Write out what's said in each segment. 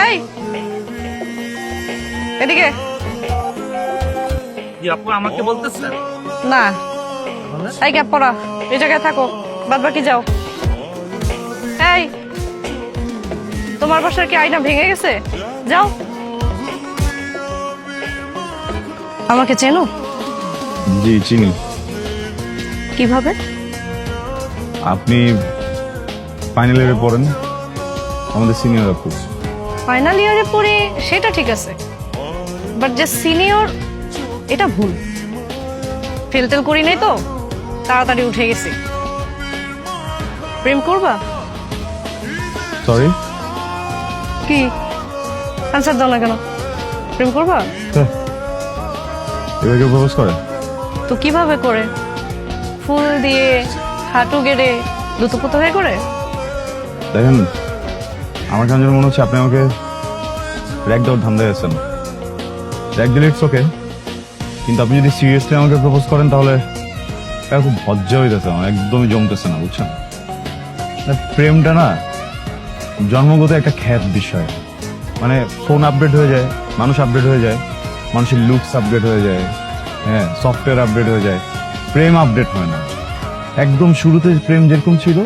এই এদিকে। জি আপু আমাকে বলতেছেন? না, এই ক্যাপ পরা, এই জায়গায় থাকো, বাদ বাকি যাও। এই তোমার বাসার কি আয়না ভেঙে গেছে? যাও। আমাকে চেনো? জি চিনি। কিভাবে? আপনি ফাইনাল ইয়ারে পড়েন, আমাদের সিনিয়র আপু। ফাইনাল ইয়ারে পড়ি সেটা ঠিক আছে, বাট যে সিনিয়র এটা ভুল। ফেল টেল করি নাই তো, তাড়াতাড়ি উঠে গেছি। প্রেম করবা? সরি? কি আনসার দাও না কেন? প্রেম করবা? এবার কেউ প্রপোজ করে? তো কিভাবে করে? ফুল দিয়ে, হাঁটু গেড়ে, দুতপুত হয়ে করে? দেখেন, আমার কেন যেন মনে হচ্ছে আপনি আমাকে র্যাক দেওয়ার ধান্দায় আছেন। র্যাক দিলে ইটস ওকে, কিন্তু আপনি যদি সিরিয়াসলি আমাকে প্রপোজ করেন তাহলে এটা খুব লজ্জা হইতেছে, আমার একদমই জমতেছে না, বুঝছেন? প্রেমটা না জন্মগত একটা খ্যাত বিষয়। মানে ফোন আপডেট হয়ে যায়, মানুষ আপডেট হয়ে যায়, মানুষের লুকস আপডেট হয়ে যায়, হ্যাঁ সফটওয়্যার আপডেট হয়ে যায়, প্রেম আপডেট হয় না। একদম শুরুতে প্রেম যেরকম ছিল,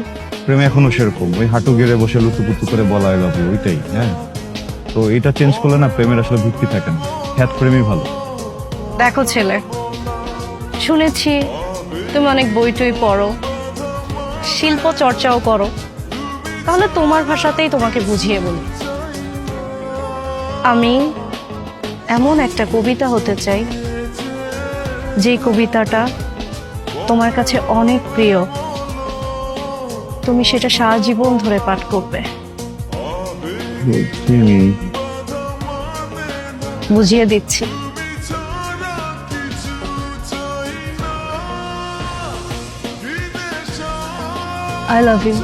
প্রেম এখনো সেরকম, ওই হাঁটু গেড়ে বসে লুতুপুতু করে বলা হয় বাবু, ওইটাই। হ্যাঁ, তো এটা চেঞ্জ করলে না প্রেমের আসলে ভিত্তি থাকে না, খ্যাত প্রেমই ভালো। দেখো ছেলে, শুনেছি তুমি অনেক বই টই পড়ো, শিল্প চর্চাও করো, তাহলে তোমার ভাষাতেই তোমাকে বুঝিয়ে বলি। আমি এমন একটা কবিতা হতে চাই যে কবিতাটা তোমার কাছে অনেক প্রিয়, তুমি সেটা সারা জীবন ধরে পাঠ করবে। বুঝিয়ে দিচ্ছি। I love you.